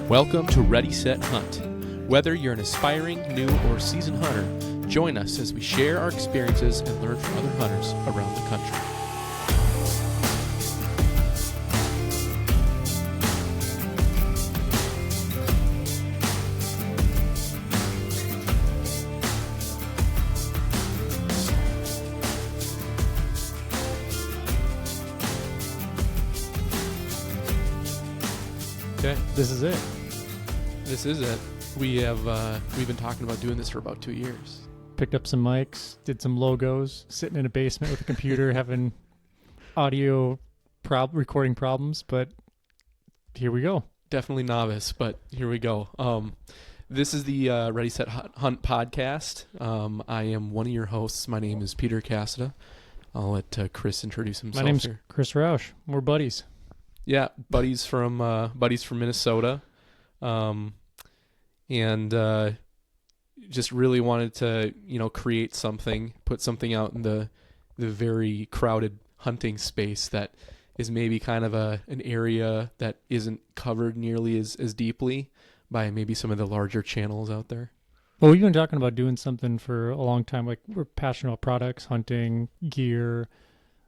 Welcome to Ready, Set, Hunt. Whether you're an aspiring, new, or seasoned hunter, join us as we share our experiences and learn from other hunters around the country. Okay, This is it. this is it. We've been talking about doing this for about 2 years. Picked up some mics, did some logos, sitting in a basement with a computer, having audio recording problems, but here we go. Definitely novice, but here we go. This is the Ready, Set, Hunt podcast. I am one of your hosts. My name is Peter Cassada. I'll let Chris introduce himself. My name's here. Chris Rausch. We're buddies. Yeah, buddies from Minnesota, and just really wanted to create something, put something out in the very crowded hunting space that is maybe kind of an area that isn't covered nearly as deeply by maybe some of the larger channels out there. Well, we've been talking about doing something for a long time. Like, we're passionate about products, hunting, gear,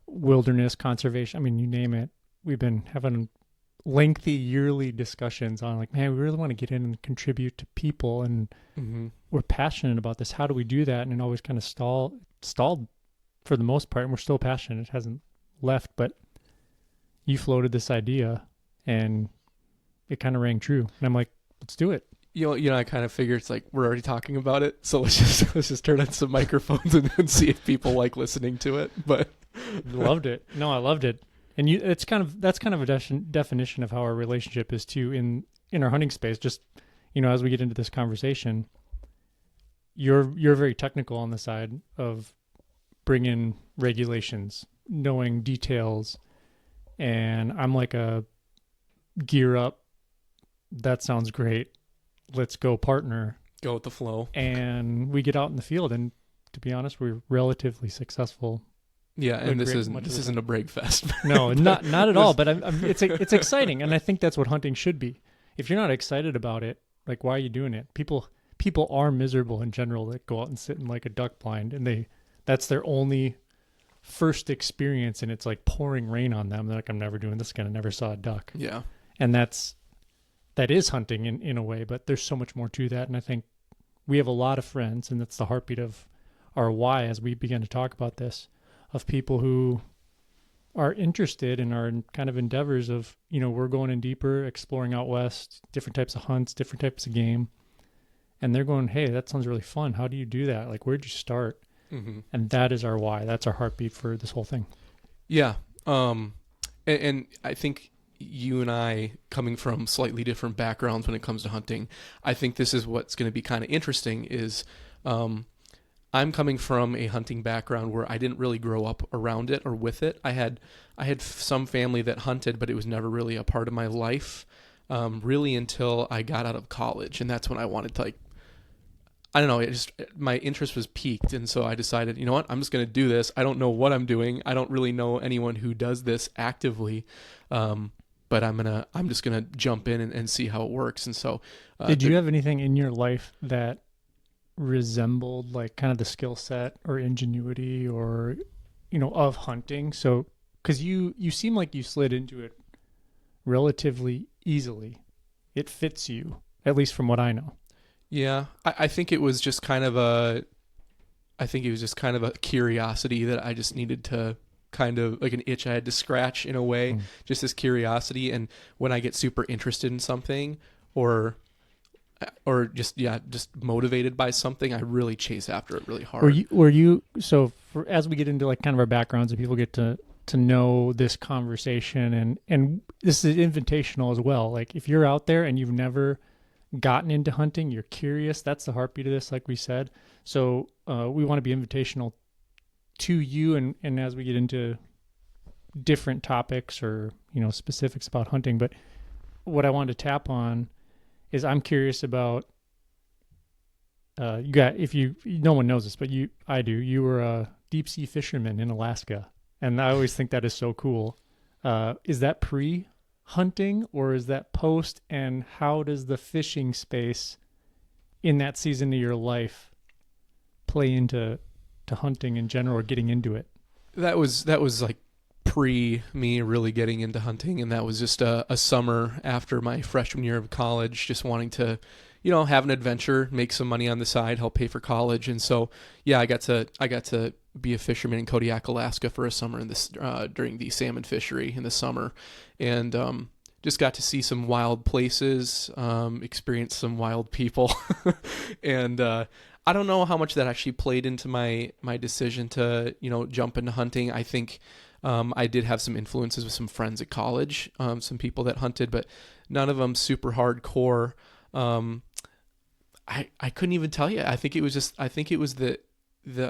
wilderness, conservation. I mean, you name it. We've been having lengthy yearly discussions on, like, man, we really want to get in and contribute to people, and we're passionate about this. How do we do that? And it always kind of stalled for the most part, and we're still passionate. It hasn't left, but you floated this idea, and it kind of rang true. And I'm like, let's do it. I kind of figured it's like we're already talking about it, so let's just turn on some microphones and see if people like listening to it. But Loved it. No, I loved it. And that's kind of a definition of how our relationship is too in our hunting space. Just, as we get into this conversation, you're very technical on the side of bringing regulations, knowing details, and I'm like a gear up. That sounds great. Let's go partner. go with the flow. And we get out in the field, and to be honest, we're relatively successful. Yeah, and this isn't a brag fest. No, not at all. But it's exciting, and I think that's what hunting should be. If you're not excited about it, like, why are you doing it? People are miserable in general that go out and sit in like a duck blind, and that's their only first experience, and it's like pouring rain on them. They're like, I'm never doing this again. I never saw a duck. Yeah, and that is hunting in a way, but there's so much more to that. And I think we have a lot of friends, and that's the heartbeat of our why as we begin to talk about this, of people who are interested in our kind of endeavors of, we're going in deeper, exploring out west, different types of hunts, different types of game. And they're going, hey, that sounds really fun. How do you do that? Like, where'd you start? Mm-hmm. And that is our why. That's our heartbeat for this whole thing. Yeah. And I think you and I, coming from slightly different backgrounds when it comes to hunting, I think this is what's going to be kind of interesting is, I'm coming from a hunting background where I didn't really grow up around it or with it. I had some family that hunted, but it was never really a part of my life, really until I got out of college. And that's when I wanted to, I don't know, my interest was piqued. And so I decided, you know what, I'm just going to do this. I don't know what I'm doing. I don't really know anyone who does this actively. But I'm just going to jump in and see how it works. And so, did you have anything in your life that resembled like kind of the skill set or ingenuity or of hunting? So because you seem like you slid into it relatively easily. It fits you, at least from what I know. Yeah, I think it was just kind of a curiosity that I just needed to, kind of like an itch I had to scratch in a way, just this curiosity. And when I get super interested in something or just motivated by something, I really chase after it really hard. As we get into like kind of our backgrounds and people get to know this conversation, and this is invitational as well. Like, if you're out there and you've never gotten into hunting, you're curious, that's the heartbeat of this, like we said. So we want to be invitational to you, and as we get into different topics or specifics about hunting. But what I wanted to tap on is I'm curious about no one knows this, but I do. You were a deep sea fisherman in Alaska, and I always think that is so cool. Is that pre hunting, or is that post? And how does the fishing space in that season of your life play into hunting in general, or getting into it? That was like pre me really getting into hunting, and that was just a summer after my freshman year of college, just wanting to, have an adventure, make some money on the side, help pay for college. And so yeah, I got to be a fisherman in Kodiak, Alaska for a summer in this during the salmon fishery in the summer, and just got to see some wild places, experience some wild people, and I don't know how much that actually played into my decision to jump into hunting. I think I did have some influences with some friends at college, some people that hunted, but none of them super hardcore. I couldn't even tell you. I think it was the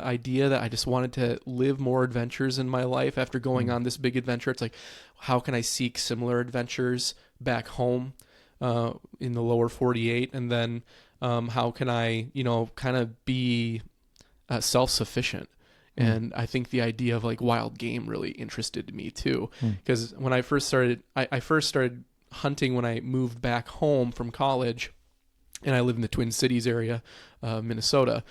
idea that I just wanted to live more adventures in my life after going on this big adventure. It's like, how can I seek similar adventures back home in the lower 48? And then how can I, kind of be self-sufficient? And I think the idea of like wild game really interested me too. Because when I first started, I first started hunting when I moved back home from college, and I live in the Twin Cities area, Minnesota.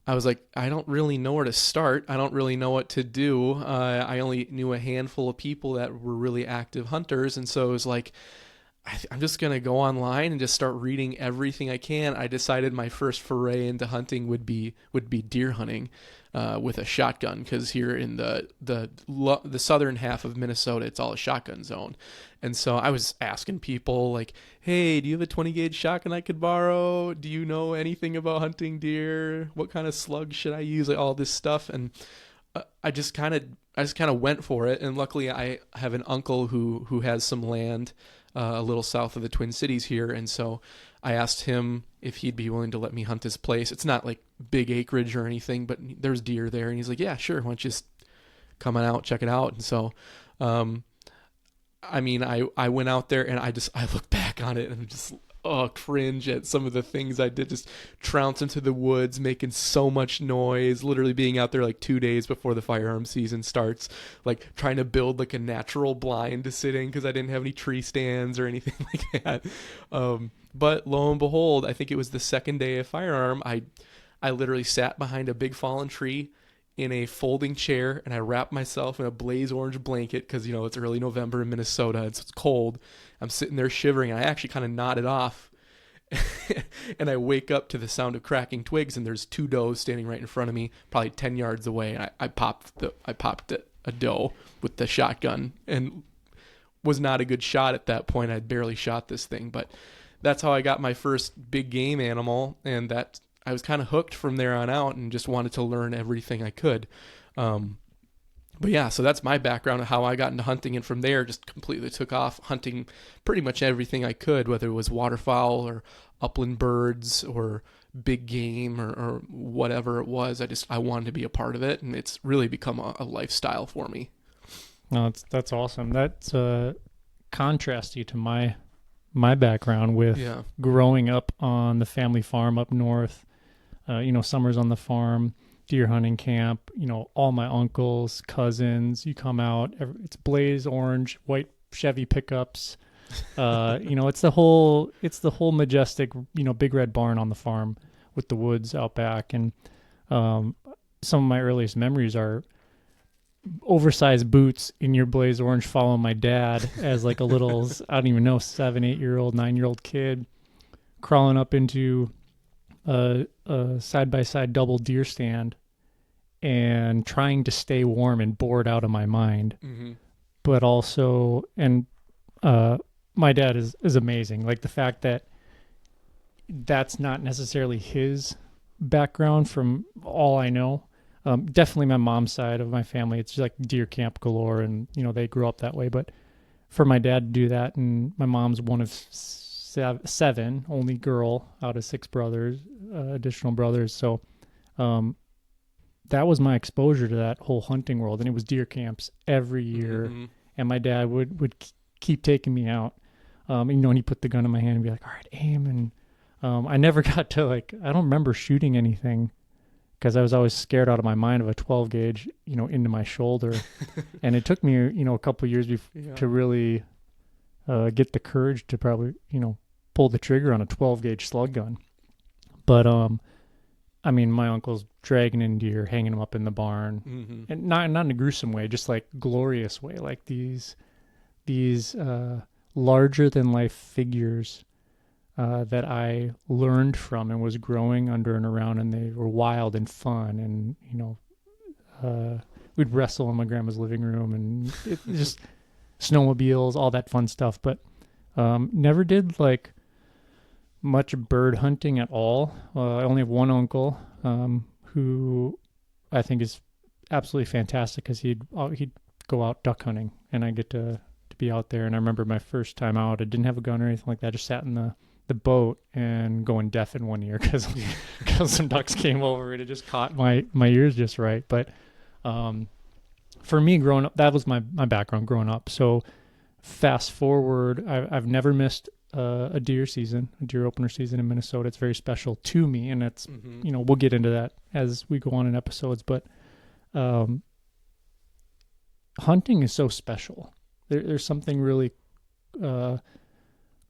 I was like, I don't really know where to start. I don't really know what to do. I only knew a handful of people that were really active hunters. And so it was like, I'm just going to go online and just start reading everything I can. I decided my first foray into hunting would be deer hunting with a shotgun, because here in the southern half of Minnesota, it's all a shotgun zone. And so I was asking people like, hey, do you have a 20 gauge shotgun I could borrow? Do you know anything about hunting deer? What kind of slugs should I use? Like all this stuff. And I just kind of went for it. And luckily I have an uncle who has some land a little south of the Twin Cities here. And so I asked him if he'd be willing to let me hunt his place. It's not like big acreage or anything, but there's deer there. And he's like, yeah, sure. Why don't you just come on out, check it out? And so, I went out there, and I look back on it and just, cringe at some of the things I did. Just trounce into the woods, making so much noise, literally being out there like 2 days before the firearm season starts, like trying to build like a natural blind to sit in because I didn't have any tree stands or anything like that. But lo and behold, I think it was the second day of firearm, I literally sat behind a big fallen tree in a folding chair, and I wrapped myself in a blaze orange blanket because, it's early November in Minnesota. It's cold. I'm sitting there shivering, and I actually kind of nodded off. And I wake up to the sound of cracking twigs, and there's two does standing right in front of me, probably 10 yards away. And I popped a doe with the shotgun, and was not a good shot at that point. I'd barely shot this thing, but that's how I got my first big game animal, and that I was kind of hooked from there on out and just wanted to learn everything I could. But yeah, so that's my background of how I got into hunting, and from there just completely took off hunting pretty much everything I could, whether it was waterfowl or upland birds or big game or whatever it was. I wanted to be a part of it, and it's really become a lifestyle for me. No, that's awesome. That's contrasty to my background with growing up on the family farm up north. Summers on the farm, deer hunting camp, all my uncles, cousins, you come out, it's blaze orange, white Chevy pickups. It's the whole majestic, big red barn on the farm with the woods out back. And some of my earliest memories are oversized boots in your blaze orange following my dad as like a little, I don't even know, 7, 8-year-old, 9-year-old kid crawling up into a side-by-side double deer stand and trying to stay warm and bored out of my mind. Mm-hmm. But also, and my dad is amazing. Like the fact that that's not necessarily his background from all I know. Definitely my mom's side of my family, it's just like deer camp galore, and they grew up that way. But for my dad to do that, and my mom's one of 7, only girl out of 6 brothers, additional brothers. So that was my exposure to that whole hunting world, and it was deer camps every year. Mm-hmm. And my dad would keep taking me out. And he'd put the gun in my hand and be like, all right, aim. And I never got to I don't remember shooting anything because I was always scared out of my mind of a 12 gauge, into my shoulder. And it took me, a couple of years to really get the courage to probably, pull the trigger on a 12 gauge slug gun. But, I mean, my uncle's dragging in deer, hanging them up in the barn, and not in a gruesome way, just like glorious way, like these larger than life figures that I learned from and was growing under and around, and they were wild and fun, and we'd wrestle in my grandma's living room, and it just snowmobiles, all that fun stuff. But never did like much bird hunting at all. I only have one uncle who I think is absolutely fantastic, because he'd go out duck hunting, and I get to be out there. And I remember my first time out, I didn't have a gun or anything like that. I just sat in the boat and going deaf in one ear because some ducks came over and it just caught my ears just right. But for me growing up, that was my background growing up. So fast forward, I've never missed a deer opener season in Minnesota. It's very special to me, and it's we'll get into that as we go on in episodes. But hunting is so special. There's something really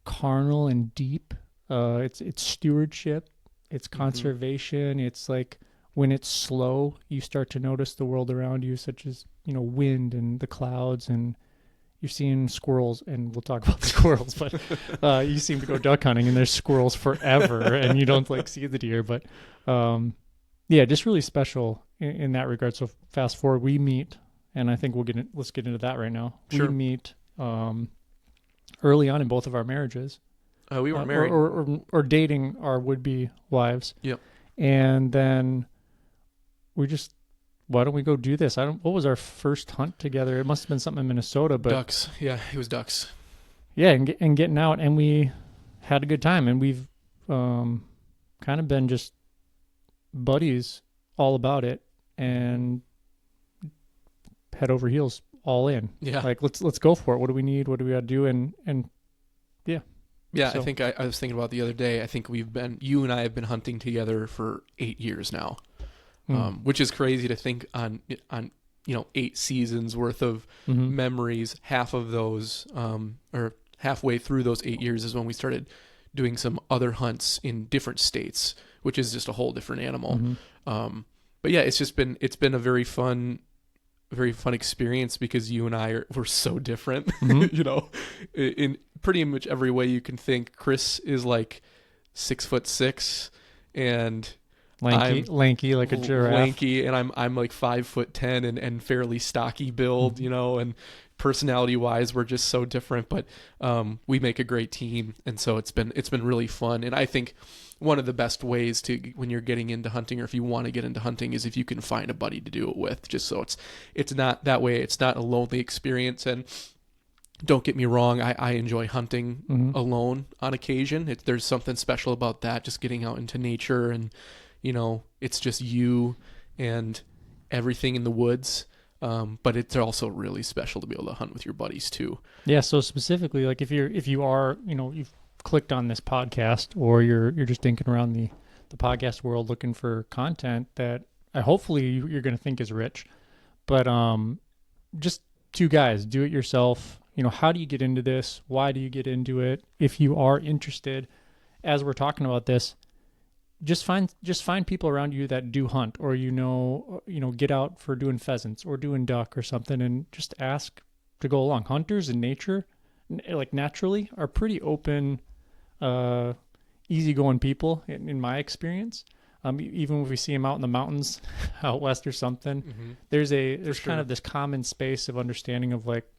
carnal and deep. It's stewardship, it's conservation. It's like when it's slow, you start to notice the world around you, such as wind and the clouds, and you're seeing squirrels. And we'll talk about the squirrels, but you seem to go duck hunting and there's squirrels forever, and you don't like see the deer. But just really special in that regard. So fast forward, we meet. And I think let's get into that right now. Sure. We meet early on in both of our marriages. We were married. Or dating our would-be wives. Yep. And then why don't we go do this? What was our first hunt together? It must have been something in Minnesota. But ducks. Yeah, it was ducks. Yeah, and getting out. And we had a good time. And we've kind of been just buddies all about it. And head over heels, all in. Yeah. Like let's go for it. What do we need? What do we got to do? And yeah. Yeah, so. I think I was thinking about the other day. I think you and I have been hunting together for 8 years now, which is crazy to think on 8 seasons worth of memories. Half of those, or halfway through those 8 years, is when we started doing some other hunts in different states, which is just a whole different animal. But yeah, it's been a very fun experience, because you and I were so different, in pretty much every way you can think. Chris is like 6'6", and lanky like a giraffe. Lanky, and I'm like 5'10" and fairly stocky build, and personality wise we're just so different, but we make a great team, and so it's been really fun. And I think one of the best ways to, when you're getting into hunting, or if you want to get into hunting, is if you can find a buddy to do it with, just so it's not that way. It's not a lonely experience. And don't get me wrong, I enjoy hunting alone on occasion. There's something special about that, just getting out into nature, and it's just you and everything in the woods. But it's also really special to be able to hunt with your buddies too. Yeah. So specifically, like if you are, you've clicked on this podcast, or you're just thinking around the podcast world looking for content that hopefully you're going to think is rich, but just two guys, do it yourself. How do you get into this? Why do you get into it? If you are interested, as we're talking about this, just find people around you that do hunt, or get out for doing pheasants or doing duck or something, and just ask to go along. Hunters in nature, like naturally, are pretty open, easygoing people in my experience. Even if we see them out in the mountains out west or something, there's kind of this common space of understanding of like,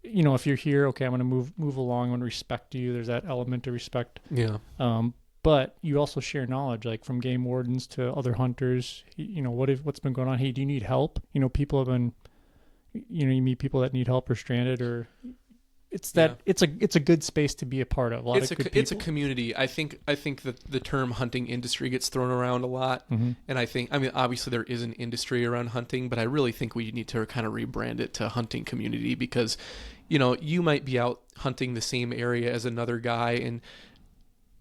if you're here, okay, I'm going to move along. I'm going to respect you. There's that element of respect. Yeah. But you also share knowledge, like from game wardens to other hunters. What's been going on? Hey, do you need help? People have been, you meet people that need help or stranded, or it's a good space to be a part of. It's a community. I think that the term hunting industry gets thrown around a lot, and obviously there is an industry around hunting, but I really think we need to kind of rebrand it to hunting community, because you might be out hunting the same area as another guy, and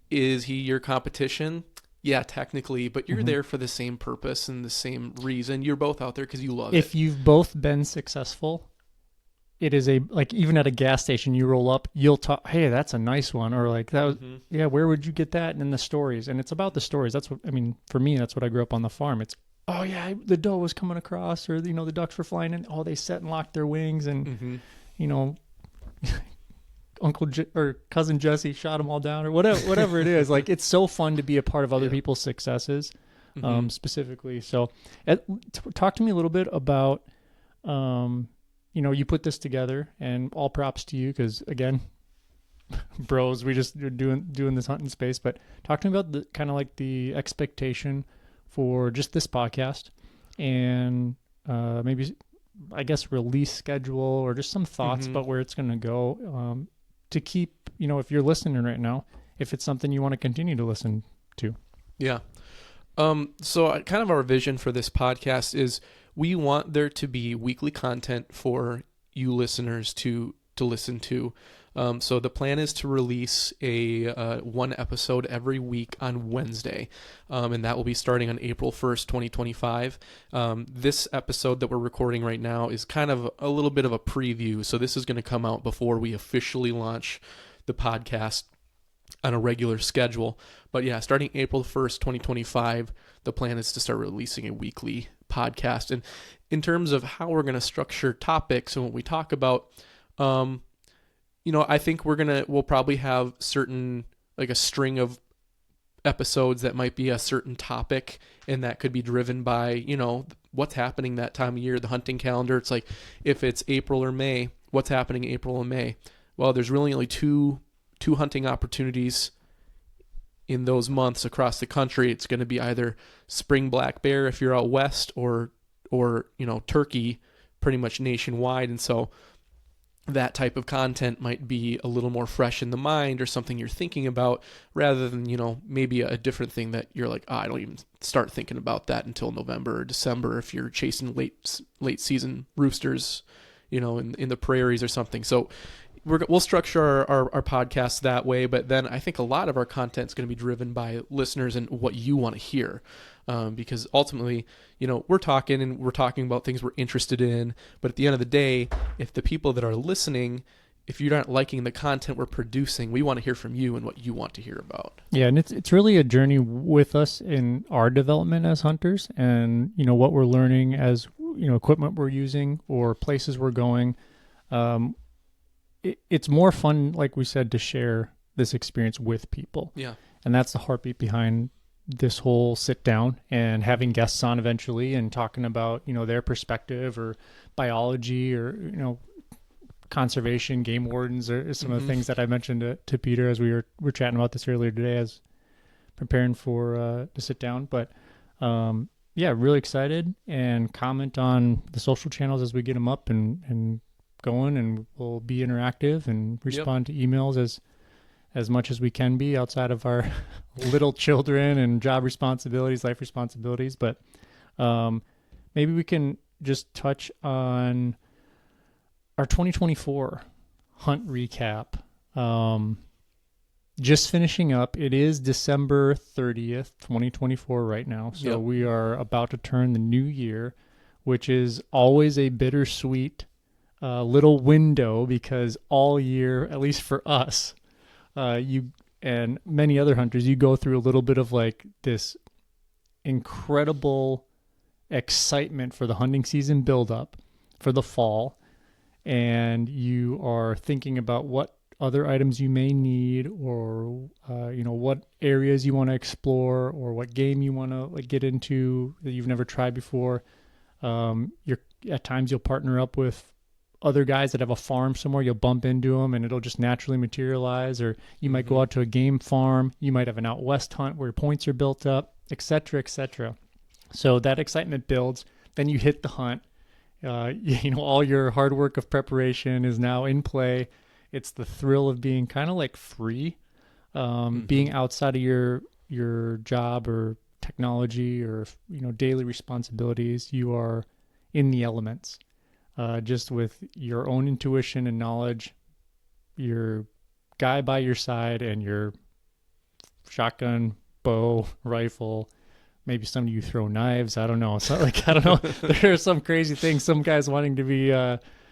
is he your competition? Yeah, technically, but you're Mhm. there for the same purpose and the same reason. You're both out there because you love it. If you've both been successful, it is a like even at a gas station, you roll up, you'll talk, hey, that's a nice one, or like that was, Hmm. yeah, where would you get that? And then the stories, and it's about the stories. That's what I mean. For me, that's what I grew up on the farm. It's oh yeah, the doe was coming across, or the ducks were flying in. Oh, they set and locked their wings, and Hmm. you know or cousin Jesse shot them all down, or whatever it is. Like it's so fun to be a part of other Yeah. people's successes, Hmm. specifically. So, talk to me a little bit about, um, you put this together, and all props to you because again, bros, we just are doing this hunting space. But talk to me about the kind of like the expectation for just this podcast, and maybe I guess release schedule or just some thoughts Hmm. about where it's going to go. To keep, if you're listening right now, if it's something you want to continue to listen to. Yeah. So kind of our vision for this podcast is we want there to be weekly content for you listeners to listen to. So the plan is to release a one episode every week on Wednesday, and that will be starting on April 1st, 2025. This episode that we're recording right now is kind of a little bit of a preview, so this is going to come out before we officially launch the podcast on a regular schedule. But yeah, starting April 1st, 2025, the plan is to start releasing a weekly podcast. And in terms of how we're going to structure topics and what we talk about, I think we'll probably have certain, like a string of episodes that might be a certain topic, and that could be driven by, what's happening that time of year, the hunting calendar. It's like if it's April or May, what's happening in April and May? Well, there's really only two hunting opportunities in those months across the country. It's going to be either spring black bear if you're out west, or turkey pretty much nationwide. And so that type of content might be a little more fresh in the mind or something you're thinking about, rather than maybe a different thing that you're like, I don't even start thinking about that until November or December if you're chasing late season roosters in the prairies or something. So we'll structure our podcast that way, but then I think a lot of our content is going to be driven by listeners and what you want to hear, because ultimately, we're talking about things we're interested in, but at the end of the day, if the people that are listening, if you're not liking the content we're producing, we want to hear from you and what you want to hear about. Yeah, and it's really a journey with us in our development as hunters, and what we're learning as equipment we're using or places we're going. It's more fun, like we said, to share this experience with people. Yeah. And that's the heartbeat behind this whole sit down and having guests on eventually and talking about, their perspective or biology or, conservation, game wardens, or some of the things that I mentioned to Peter as we were chatting about this earlier today as preparing for to sit down. But yeah, really excited, and comment on the social channels as we get them up and going, and we'll be interactive and respond to emails as much as we can be outside of our little children and job responsibilities, life responsibilities. But maybe we can just touch on our 2024 hunt recap. Just finishing up. It is December 30th, 2024 right now. So we are about to turn the new year, which is always a bittersweet little window, because all year, at least for us, you and many other hunters, you go through a little bit of like this incredible excitement for the hunting season build up for the fall, and you are thinking about what other items you may need, or what areas you want to explore, or what game you want to like get into that you've never tried before. You're at times you'll partner up with other guys that have a farm somewhere. You'll bump into them and it'll just naturally materialize, or you might go out to a game farm. You might have an out west hunt where points are built up, etc., etc. So that excitement builds. Then you hit the hunt. All your hard work of preparation is now in play. It's the thrill of being kind of like free, being outside of your job or technology or daily responsibilities. You are in the elements. Just with your own intuition and knowledge, your guy by your side, and your shotgun bow, rifle. Maybe some of you throw knives. I don't know. It's not like, I don't know. There are some crazy things. Some guys wanting to be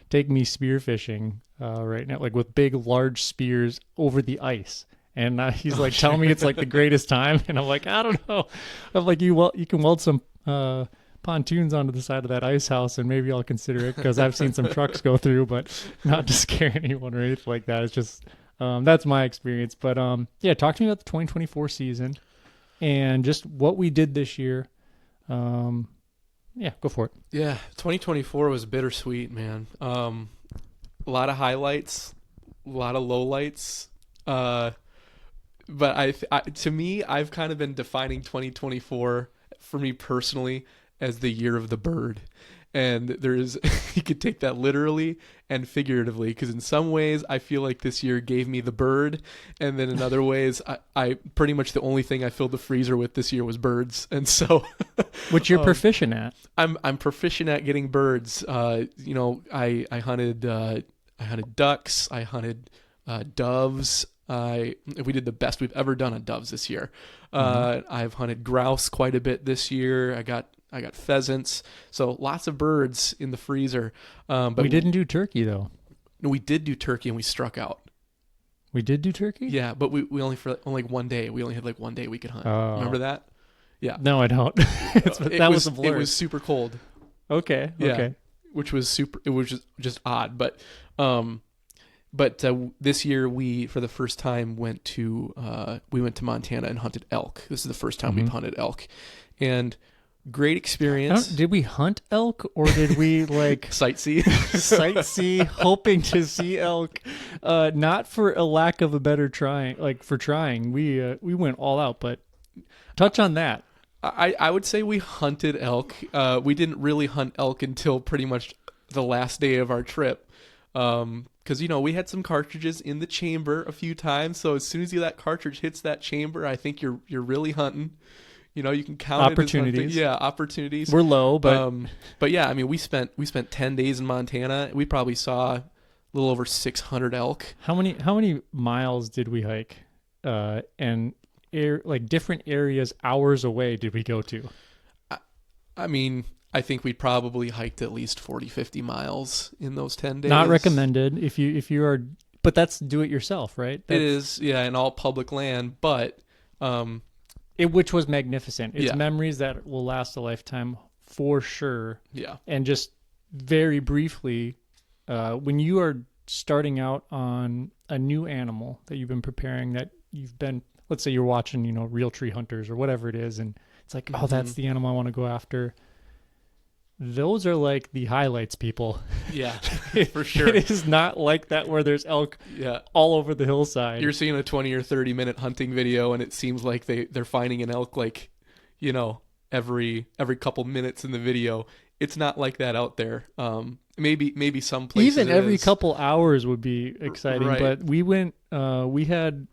take me spearfishing right now, like with big, large spears over the ice. And he's like telling me it's like the greatest time, and I'm like, I don't know. I'm like, you can weld some pontoons onto the side of that ice house, and maybe I'll consider it, because I've seen some trucks go through, but not to scare anyone or anything like that. It's just that's my experience. But yeah, talk to me about the 2024 season and just what we did this year. Yeah, go for it. Yeah, 2024 was bittersweet, man. A lot of highlights, a lot of lowlights. But to me, I've kind of been defining 2024 for me personally as the year of the bird. And you could take that literally and figuratively, because in some ways I feel like this year gave me the bird, and then in other ways I pretty much the only thing I filled the freezer with this year was birds. And so which you're proficient at. I'm proficient at getting birds. I hunted ducks, I hunted doves. We did the best we've ever done on doves this year. I've hunted grouse quite a bit this year. I got pheasants, so lots of birds in the freezer. But we didn't do turkey though. We did do turkey, and we struck out. We did do turkey? Yeah, but we only for only like 1 day. We only had like 1 day we could hunt. Oh. Remember that? Yeah. No, I don't. That was a blur. It was super cold. Okay. Yeah, okay. Which was super. It was just odd, but this year we, for the first time, went to Montana and hunted elk. This is the first time we've hunted elk, and great experience. Did we hunt elk, or did we like sightsee, hoping to see elk? Not for a lack of a better trying, like for trying. We went all out, but touch on that. I would say we hunted elk. We didn't really hunt elk until pretty much the last day of our trip. Because we had some cartridges in the chamber a few times, so as soon as that cartridge hits that chamber, I think you're really hunting. You can count opportunities. It as hunting. Yeah, opportunities. We're low, but yeah, I mean, we spent 10 days in Montana. We probably saw a little over 600 elk. How many miles did we hike? And different areas hours away did we go to? I mean, I think we probably hiked at least 40, 50 miles in those 10 days. Not recommended if you are, but that's do it yourself, right? It is, yeah, in all public land, but which was magnificent. It's yeah. memories that will last a lifetime for sure. Yeah. And just very briefly, when you are starting out on a new animal that you've been preparing, that you've been, let's say you're watching, Real Tree Hunters or whatever it is, and it's like, oh, that's the animal I want to go after. Those are like the highlights, people. Yeah, for sure. It is not like that where there's elk all over the hillside. You're seeing a 20 or 30 minute hunting video, and it seems like they're finding an elk like, every couple minutes in the video. It's not like that out there. Maybe some places even every couple hours would be exciting, right. But we went. We had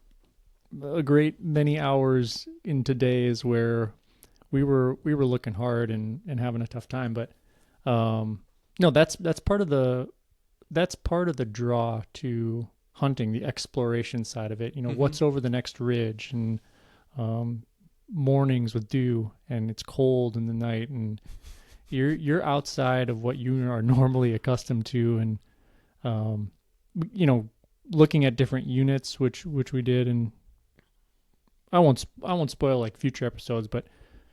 a great many hours into days where we were looking hard and having a tough time, but no, that's part of the draw to hunting, the exploration side of it. What's over the next ridge, and mornings with dew, and it's cold in the night, and you're outside of what you are normally accustomed to, and looking at different units, which we did, and I won't spoil like future episodes, but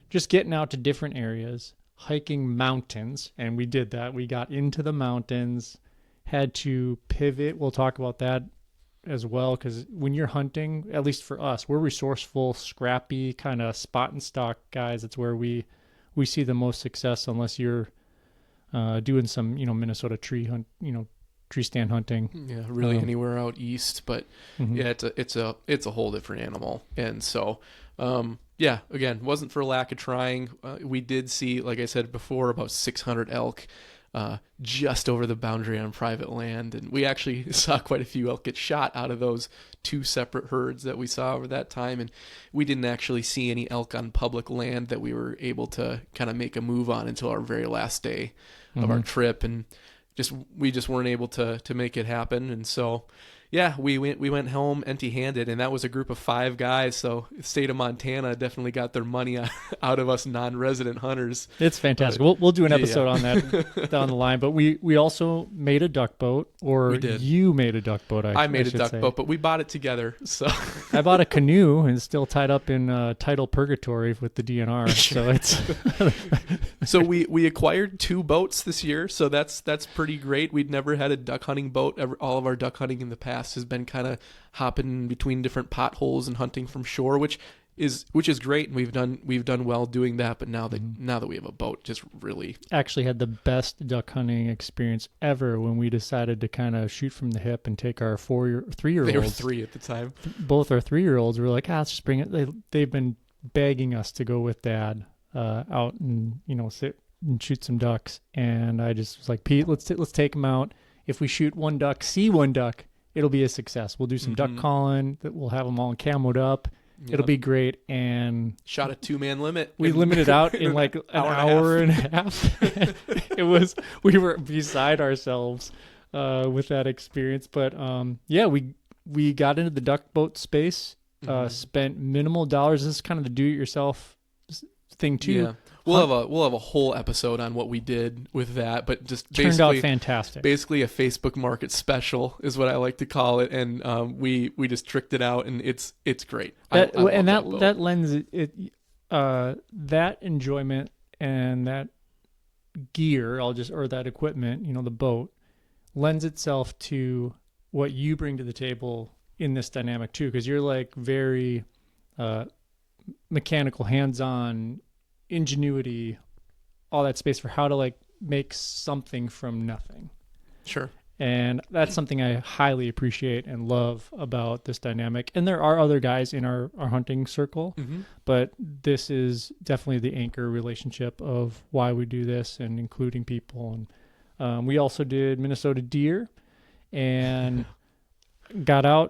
just getting out to different areas, hiking mountains, and we did that. We got into the mountains, had to pivot. We'll talk about that as well, because when you're hunting, at least for us, we're resourceful, scrappy, kind of spot and stock guys. That's where we see the most success, unless you're doing some, Minnesota tree stand hunting. Yeah, really anywhere out east, but yeah, it's a whole different animal, and so. Yeah, again, wasn't for lack of trying. We did see, like I said before, about 600 elk just over the boundary on private land, and we actually saw quite a few elk get shot out of those two separate herds that we saw over that time, and we didn't actually see any elk on public land that we were able to kind of make a move on until our very last day of our trip, and we just weren't able to make it happen, and so Yeah, we went home empty-handed, and that was a group of 5 guys. So the state of Montana definitely got their money out of us non-resident hunters. It's fantastic. We'll do an episode on yeah. that down the line. But we also made a duck boat, or We did. you made a duck boat. I made a should duck say. boat, but we bought it together. So I bought a canoe and it's still tied up in tidal purgatory with the DNR. So it's so we acquired 2 boats this year. So that's pretty great. We'd never had a duck hunting boat. All of our duck hunting in the past has been kind of hopping between different potholes and hunting from shore, which is great, and we've done well doing that. But now that we have a boat, just really actually had the best duck hunting experience ever when we decided to kind of shoot from the hip and take our 3-year-olds. They were 3 at the time. Both our 3-year-olds were like, let's just bring it. They've been begging us to go with Dad out and sit and shoot some ducks, and I just was like, Pete, let's take them out. If we shoot one duck, see one duck, it'll be a success. We'll do some duck calling. That we'll have them all camoed up. Yep. It'll be great. And shot a 2-man limit. We limited out in like an hour and a half. We were beside ourselves with that experience. But we got into the duck boat space, spent minimal dollars. This is kind of the do-it-yourself thing too. Yeah. We'll have a whole episode on what we did with that, but just turned out fantastic. Basically, a Facebook Market special is what I like to call it, and we just tricked it out, and it's great. That lends it that enjoyment and that gear, or that equipment, the boat, lends itself to what you bring to the table in this dynamic too, because you're like very mechanical, hands-on, ingenuity, all that space for how to like make something from nothing. Sure. And that's something I highly appreciate and love about this dynamic. And there are other guys in our hunting circle, but this is definitely the anchor relationship of why we do this, and including people. And we also did Minnesota deer and got out.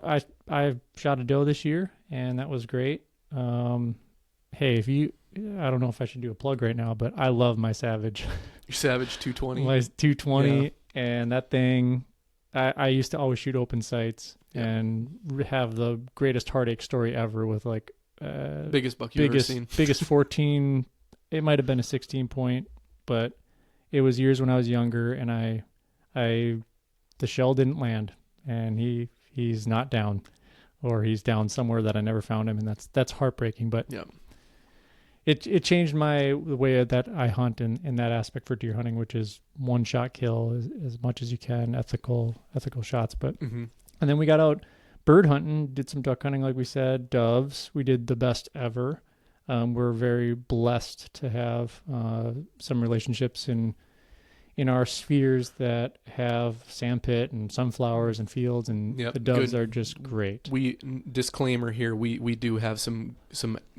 I shot a doe this year, and that was great. Hey, I don't know if I should do a plug right now, but I love my Savage. Your Savage 220. My 220, and that thing, I used to always shoot open sights and have the greatest heartache story ever with like biggest buck you've ever seen. Biggest 14. It might have been a 16 point, but it was years when I was younger, and the shell didn't land, and he's not down, or he's down somewhere that I never found him, and that's heartbreaking. But It changed the way that I hunt in that aspect for deer hunting, which is one shot kill as much as you can, ethical shots. But and then we got out bird hunting, did some duck hunting, like we said, doves. We did the best ever. We're very blessed to have some relationships in our spheres that have sandpit and sunflowers and fields, and the doves are just great. Disclaimer here, we do have some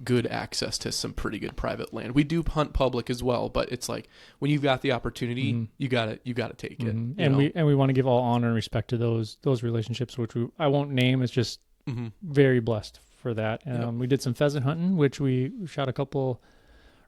good access to some pretty good private land. We do hunt public as well, but it's like when you've got the opportunity, you gotta take it. And we want to give all honor and respect to those relationships, which I won't name. It's just very blessed for that. We did some pheasant hunting, which we shot a couple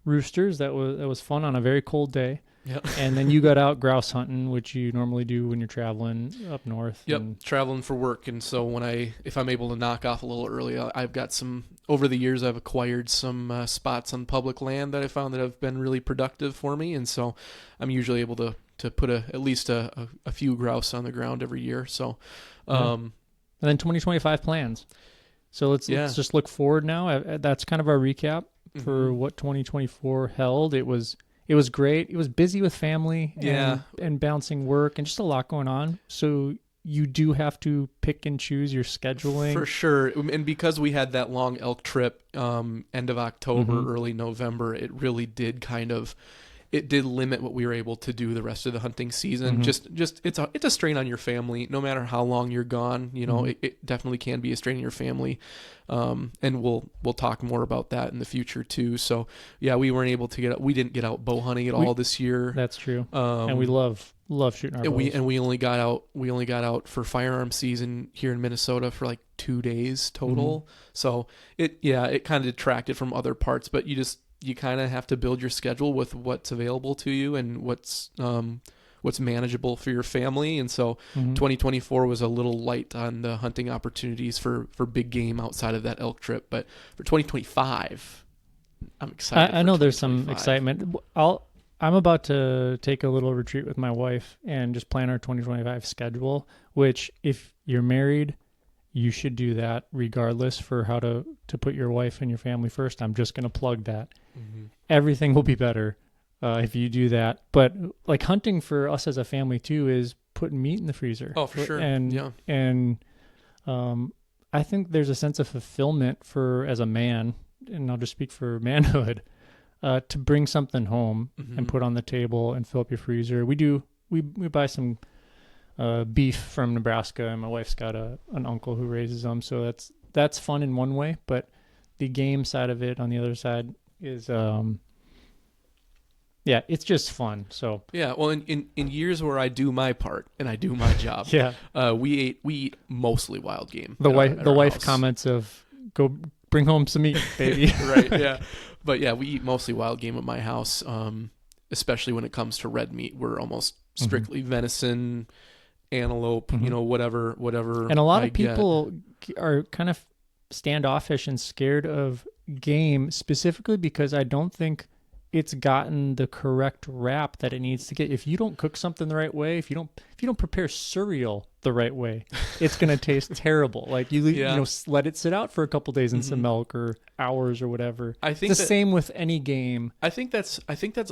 roosters. That was fun on a very cold day. Yep. And then you got out grouse hunting, which you normally do when you're traveling up north. Yep, traveling for work. And so if I'm able to knock off a little early, I've got over the years I've acquired some spots on public land that I found that have been really productive for me. And so I'm usually able to put at least a few grouse on the ground every year. So, and then 2025 plans. So let's just look forward now. That's kind of our recap for what 2024 held. It was great. It was busy with family and bouncing work and just a lot going on. So you do have to pick and choose your scheduling. For sure. And because we had that long elk trip end of October, early November, it really did it did limit what we were able to do the rest of the hunting season. Just it's a strain on your family, no matter how long you're gone. It definitely can be a strain on your family. And we'll talk more about that in the future too. So we weren't able to we didn't get out bow hunting at all this year. That's true. And we love shooting our bows. We only got out for firearm season here in Minnesota for like 2 days total. So it kind of detracted from other parts, but you kind of have to build your schedule with what's available to you and what's what's manageable for your family. And so 2024 was a little light on the hunting opportunities for big game outside of that elk trip. But for 2025, I'm excited. I know there's some excitement. I'm about to take a little retreat with my wife and just plan our 2025 schedule, which if you're married, you should do that regardless for how to put your wife and your family first. I'm just going to plug that. Everything will be better if you do that. But like hunting for us as a family too is putting meat in the freezer. Oh, for sure. And I think there's a sense of fulfillment as a man, and I'll just speak for manhood, to bring something home and put on the table and fill up your freezer. We buy some beef from Nebraska, and my wife's got an uncle who raises them, so that's fun in one way. But the game side of it on the other side is it's just fun. So well, in years where I do my part and I do my job, we eat mostly wild game. The wife comments of, go bring home some meat, baby. Right, yeah. But yeah, we eat mostly wild game at my house, especially when it comes to red meat. We're almost strictly venison, antelope, whatever. And a lot of people are kind of standoffish and scared of game, specifically because I don't think it's gotten the correct rap that it needs to get. If you don't cook something the right way, if you don't prepare cereal the right way, it's going to taste terrible. Like you let it sit out for a couple days in some milk or hours or whatever. I think it's the same with any game. I think that's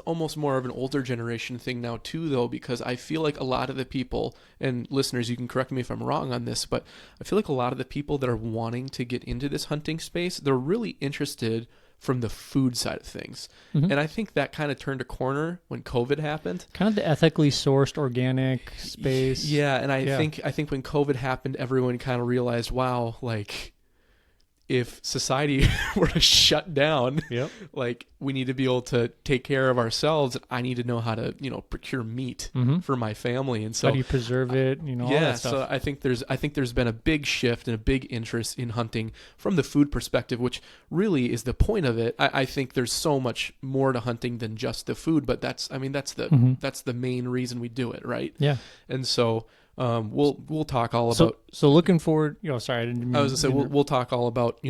almost more of an older generation thing now too, though, because I feel like a lot of the people, and listeners, you can correct me if I'm wrong on this, but I feel like a lot of the people that are wanting to get into this hunting space, they're really interested from the food side of things. And I think that kind of turned a corner when COVID happened. Kind of the ethically sourced organic space. Yeah, and I think when COVID happened, everyone kind of realized, wow, like if society were to shut down, like we need to be able to take care of ourselves. I need to know how to, procure meat for my family. And so how do you preserve it? All that stuff. So I think there's been a big shift and a big interest in hunting from the food perspective, which really is the point of it. I think there's so much more to hunting than just the food, but that's the main reason we do it, right? Yeah. And so we'll talk all about. So looking forward. Sorry, I didn't mean. I was gonna say we'll talk all about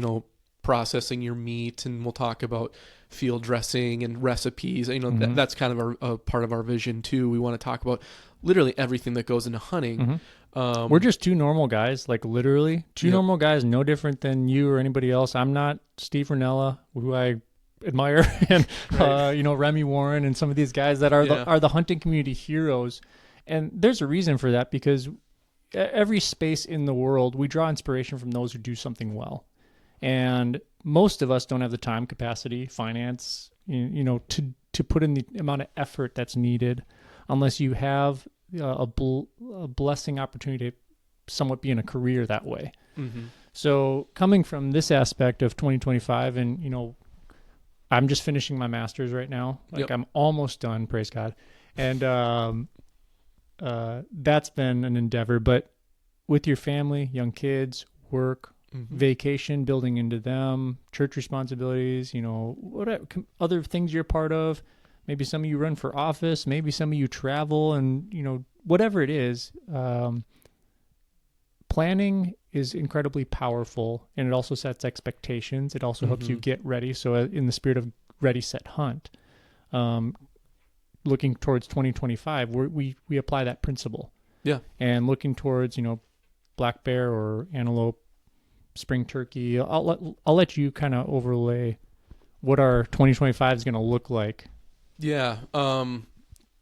processing your meat, and we'll talk about field dressing and recipes. That's kind of a part of our vision too. We want to talk about literally everything that goes into hunting. We're just two normal guys, like literally two normal guys, no different than you or anybody else. I'm not Steve Ranella, who I admire, and Remy Warren and some of these guys that are the hunting community heroes. And there's a reason for that, because every space in the world, we draw inspiration from those who do something well. And most of us don't have the time, capacity, finance, to put in the amount of effort that's needed unless you have a blessing opportunity to somewhat be in a career that way. So coming from this aspect of 2025, and, I'm just finishing my master's right now. I'm almost done, praise God. And that's been an endeavor. But with your family, young kids, work, vacation, building into them, church responsibilities, what other things you're part of. Maybe some of you run for office, maybe some of you travel, and whatever it is, planning is incredibly powerful, and it also sets expectations. It also helps you get ready. So in the spirit of ready, set, hunt, looking towards 2025, we apply that principle. Yeah. And looking towards, black bear or antelope, spring turkey, I'll let you kind of overlay what our 2025 is going to look like. Yeah.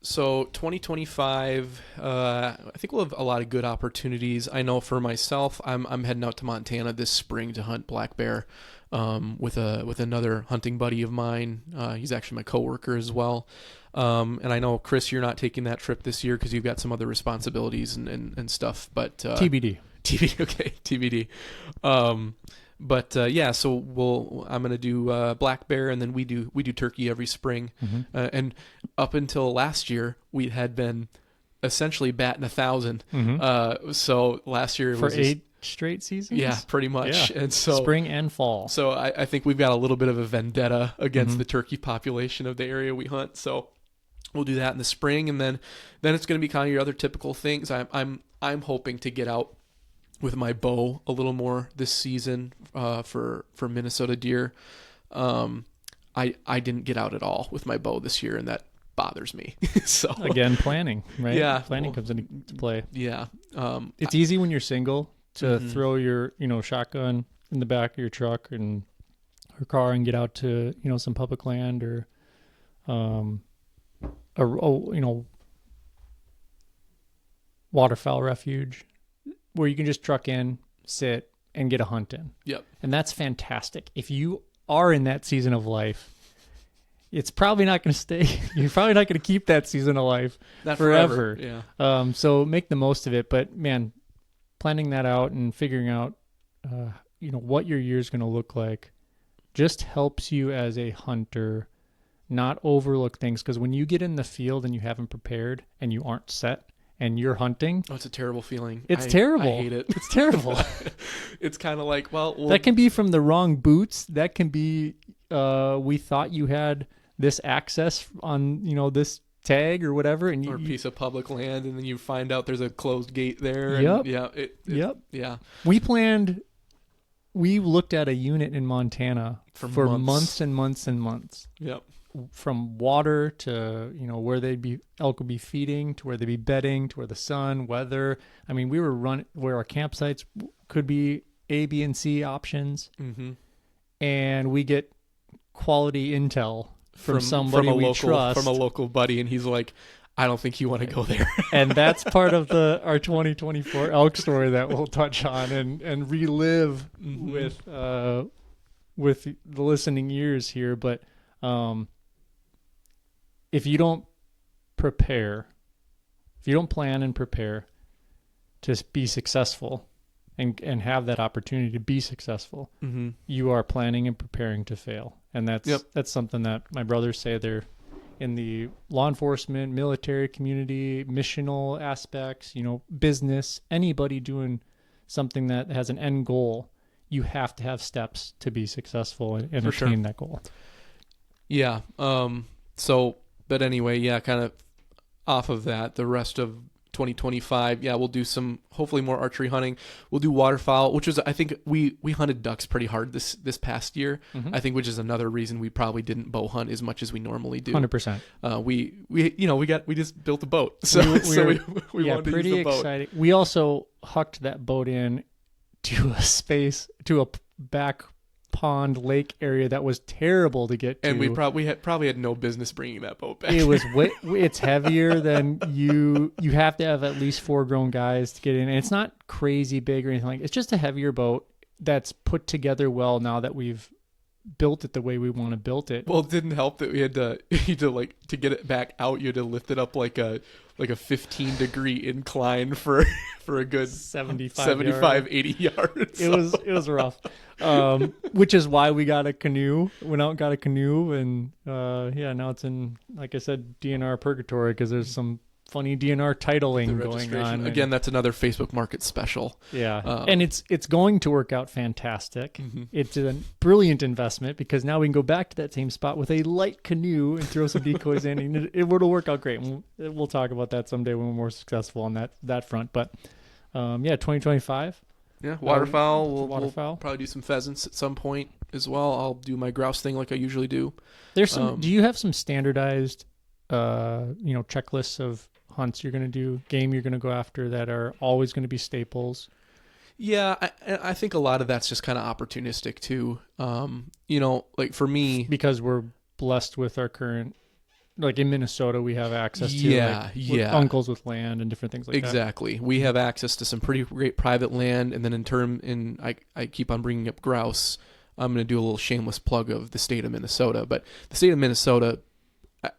So 2025, I think we'll have a lot of good opportunities. I know for myself, I'm heading out to Montana this spring to hunt black bear, with another hunting buddy of mine. He's actually my coworker as well. And I know, Chris, you're not taking that trip this year because you've got some other responsibilities and stuff, but, TBD. Okay. TBD. So I'm going to do black bear, and then we do turkey every spring. And up until last year, we had been essentially batting 1,000. So last year for 8 straight seasons. Yeah, pretty much. Yeah. And so spring and fall. So I think we've got a little bit of a vendetta against the turkey population of the area we hunt. So we'll do that in the spring, and then it's going to be kind of your other typical things. I'm hoping to get out with my bow a little more this season for Minnesota deer. I didn't get out at all with my bow this year, and that bothers me. So again, planning, right? Yeah, planning comes into play. Yeah, it's easy when you're single to throw your shotgun in the back of your truck or car and get out to some public land or waterfowl refuge where you can just truck in, sit, and get a hunt in. Yep. And that's fantastic. If you are in that season of life, it's probably not going to stay. You're probably not going to keep that season of life forever. Yeah. So make the most of it. But man, planning that out and figuring out, what your year's going to look like just helps you as a hunter not overlook things. Because when you get in the field and you haven't prepared and you aren't set and you're hunting, it's a terrible feeling. It's terrible. I hate it. It's terrible. It's kind of like, well, that can be from the wrong boots. That can be, we thought you had this access on, this tag or whatever, and or a piece of public land, and then you find out there's a closed gate there. Yep. And yeah. We looked at a unit in Montana for months and months and months. Yep. From water to, where elk would be feeding, to where they'd be bedding, to where the sun, weather. I mean, we were where our campsites could be A, B, and C options. Mm-hmm. And we get quality intel from somebody we trust. From a local buddy, and he's like, I don't think you want to go there. And that's part of our 2024 elk story that we'll touch on and relive with the listening ears here. But if you don't plan and prepare to be successful and have that opportunity to be successful, you are planning and preparing to fail. And that's something that my brothers say. They're in the law enforcement, military community, missional aspects, business, anybody doing something that has an end goal, you have to have steps to be successful and attain that goal. Yeah. But anyway, kind of off of that, the rest of 2025, we'll do some, hopefully more archery hunting. We'll do waterfowl, which is, I think we hunted ducks pretty hard this past year. I think, which is another reason we probably didn't bow hunt as much as we normally do. 100%. We just built a boat. So we wanted to use the boat. Exciting. We also hucked that boat in to a back pond lake area that was terrible to get to, and we probably had no business bringing that boat back. It was it's heavier than you have to have at least 4 grown guys to get in, and it's not crazy big or anything like. It's just a heavier boat that's put together well now that we've built it the way we want to build it. Well, it didn't help that we had to get it back out, you had to lift it up like a 15-degree incline for a good 75 80 yards. It was rough. Which is why we got a canoe. Went out and got a canoe, and now it's in, like I said, DNR purgatory because there's some funny DNR titling going on. Again, that's another Facebook Market special. Yeah, and it's going to work out fantastic. It's a brilliant investment because now we can go back to that same spot with a light canoe and throw some decoys in, and it'll work out great. We'll talk about that someday when we're more successful on that front. But 2025. Yeah, waterfowl. We'll probably do some pheasants at some point as well. I'll do my grouse thing like I usually do. There's some. Do you have some standardized, checklists of hunts you're going to do, game you're going to go after that are always going to be staples? Yeah, I think a lot of that's just kind of opportunistic too. Like for me, because we're blessed with our current. Like in Minnesota, we have access to uncles with land and different things like that. Exactly. We have access to some pretty great private land. And then I keep on bringing up grouse. I'm going to do a little shameless plug of the state of Minnesota. But the state of Minnesota,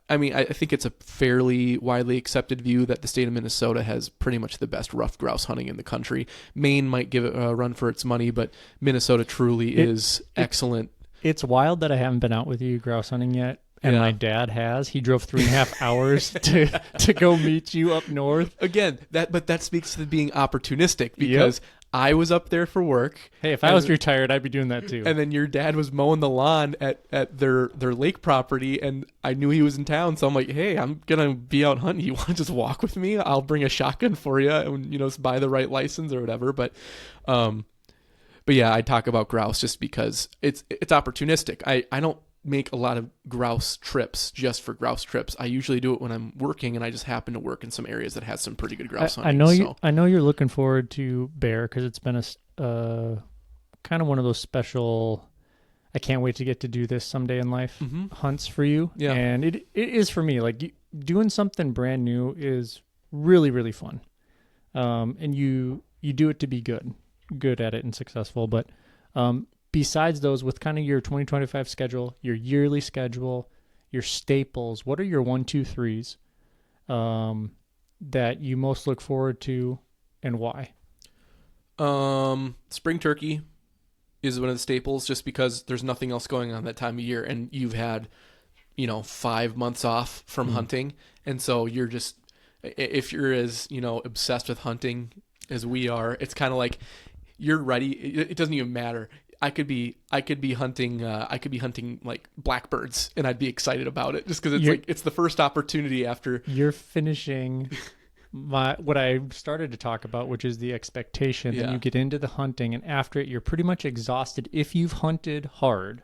I think it's a fairly widely accepted view that the state of Minnesota has pretty much the best rough grouse hunting in the country. Maine might give it a run for its money, but Minnesota truly is excellent. It's wild that I haven't been out with you grouse hunting yet. And my dad has. He drove 3.5 hours to go meet you up north. Again, that speaks to being opportunistic because I was up there for work. Hey, if I was retired, I'd be doing that too. And then your dad was mowing the lawn at their lake property, and I knew he was in town, so I'm like, hey, I'm gonna be out hunting. You want to just walk with me? I'll bring a shotgun for you, and buy the right license or whatever. But yeah, I talk about grouse just because it's opportunistic. I don't make a lot of grouse trips just for grouse trips. I usually do it when I'm working, and I just happen to work in some areas that has some pretty good grouse hunting. I know you're looking forward to bear because it's been a kind of one of those special. I can't wait to get to do this someday in life hunts for you. Yeah, and it is for me. Like doing something brand new is really really fun, and you do it to be good at it and successful, but besides those, with kind of your 2025 schedule, your yearly schedule, your staples, what are your 1, 2, 3s that you most look forward to, and why? Spring turkey is one of the staples, just because there's nothing else going on that time of year, and you've had 5 months off from hunting, and so you're just, if you're as obsessed with hunting as we are, it's kind of like you're ready. It doesn't even matter. I could be hunting like blackbirds, and I'd be excited about it just because it's the first opportunity after you're finishing what I started to talk about, which is the expectation. Then you get into the hunting, and after it, you're pretty much exhausted if you've hunted hard,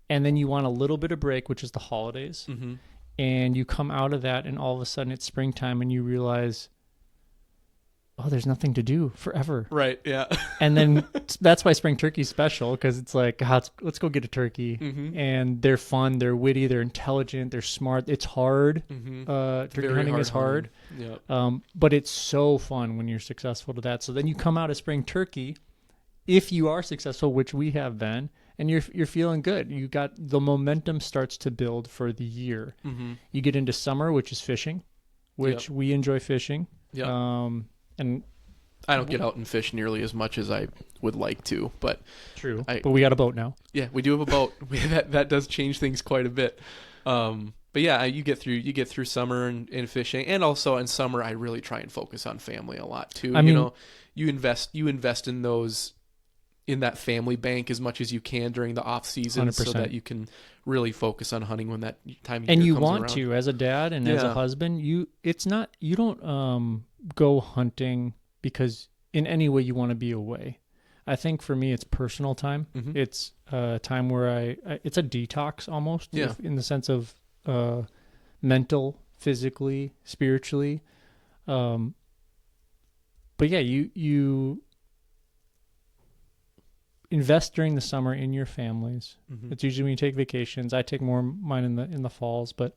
and then you want a little bit of break, which is the holidays, and you come out of that, and all of a sudden it's springtime, and you realize, oh, there's nothing to do forever. Right, yeah. And then that's why spring turkey's special, because it's like, let's go get a turkey. And they're fun, they're witty, they're intelligent, they're smart. It's hard. Turkey hunting is hard. Yep. But it's so fun when you're successful to that. So then you come out of spring turkey, if you are successful, which we have been, and you're feeling good. You got the momentum starts to build for the year. You get into summer, which is fishing, which we enjoy fishing. Yeah. And I don't get out and fish nearly as much as I would like to, but but we got a boat now. Yeah, we do have a boat. That does change things quite a bit. But yeah, you get through summer and fishing, and also in summer I really try and focus on family a lot too. You invest in those, in that family bank as much as you can during the off season, 100%. So that you can really focus on hunting when that time of year comes around. And you want to, as a dad and as a husband, you don't go hunting because in any way you want to be away. I think for me it's personal time. It's a time where it's a detox almost, in the sense of mental, physically, spiritually. But yeah, you invest during the summer in your families. It's usually when you take vacations. I take more mine in the fall. But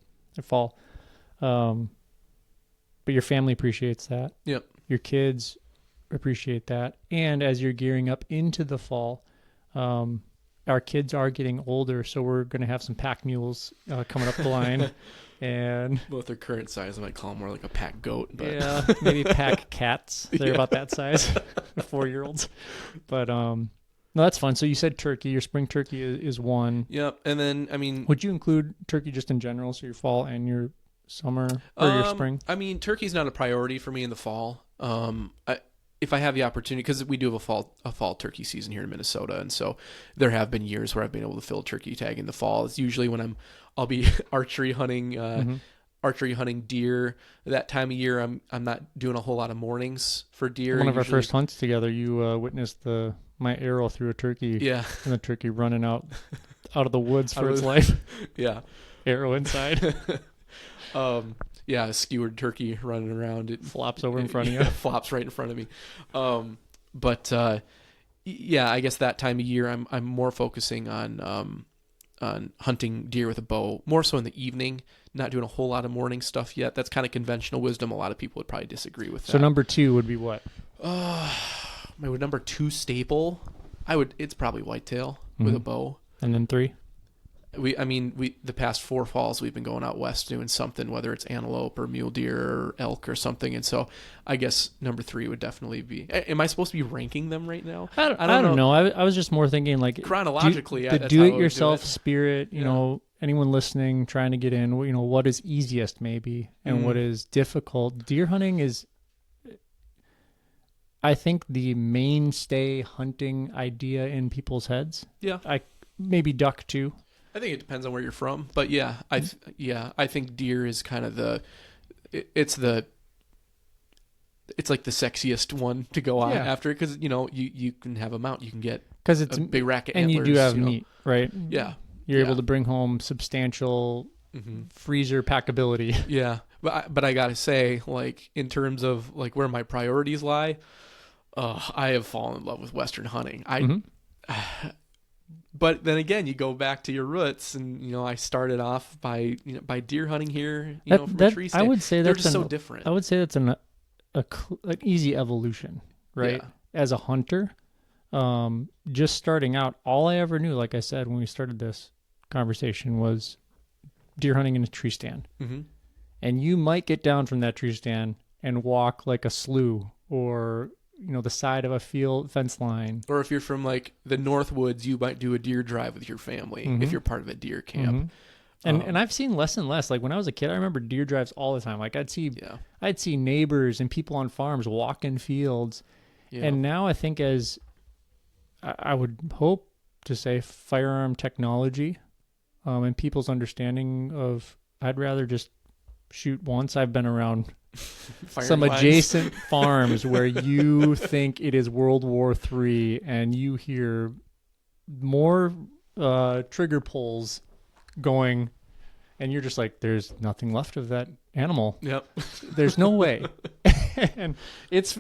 your family appreciates that. Yep. Your kids appreciate that. And as you're gearing up into the fall, our kids are getting older, so we're going to have some pack mules coming up the line. And both their current size, I might call them more like a pack goat. But yeah, maybe pack cats. They're about that size, 4-year-olds. But no, that's fun. So you said turkey. Your spring turkey is one. Yep. And then, would you include turkey just in general, so your fall and your summer or your spring? Turkey's not a priority for me in the fall. If I have the opportunity, because we do have a fall turkey season here in Minnesota, and so there have been years where I've been able to fill a turkey tag in the fall. It's usually when I'll be archery hunting deer. That time of year, I'm not doing a whole lot of mornings for deer. One of our first hunts together, you witnessed my arrow through a turkey. Yeah, and the turkey running out of the woods for its life. Yeah, arrow inside. A skewered turkey running around. It flops over in front of you. Flops right in front of me. I guess that time of year I'm more focusing on hunting deer with a bow, more so in the evening, not doing a whole lot of morning stuff yet. That's kind of conventional wisdom. A lot of people would probably disagree with that. So number 2 would be what? My number 2 staple, it's probably whitetail with a bow. And then 3? The past 4 falls we've been going out west doing something, whether it's antelope or mule deer or elk or something, and so I guess number 3 would definitely be. Am I supposed to be ranking them right now? I don't know. I was just more thinking like chronologically. The do-it-yourself spirit. Anyone listening trying to get in. What is easiest maybe, and what is difficult. Deer hunting is. I think the mainstay hunting idea in people's heads. Yeah. Maybe duck too. I think it depends on where you're from, but yeah, I think deer is kind of it's like the sexiest one to go on after, because you can have a mount, you can get because it's a big rack of and antlers, you do have meat, right? Yeah, you're able to bring home substantial freezer packability. Yeah, but I gotta say, like, in terms of like where my priorities lie, I have fallen in love with Western hunting. But then again, you go back to your roots, and I started off by deer hunting here, from a tree stand. I would say they're just so different. I would say that's an easy evolution, right? Yeah. As a hunter, just starting out, all I ever knew, like I said when we started this conversation, was deer hunting in a tree stand. Mm-hmm. And you might get down from that tree stand and walk like a slough, or the side of a field fence line. Or if you're from like the North Woods, you might do a deer drive with your family if you're part of a deer camp. And I've seen less and less. Like when I was a kid, I remember deer drives all the time. Like I'd see neighbors and people on farms walking fields. Yeah. And now I think, as I would hope to say, firearm technology and people's understanding of, I'd rather just shoot once. I've been around some adjacent farms where you think it is World War III, and you hear more trigger pulls going, and you're just like, there's nothing left of that animal. Yep. There's no way. And it's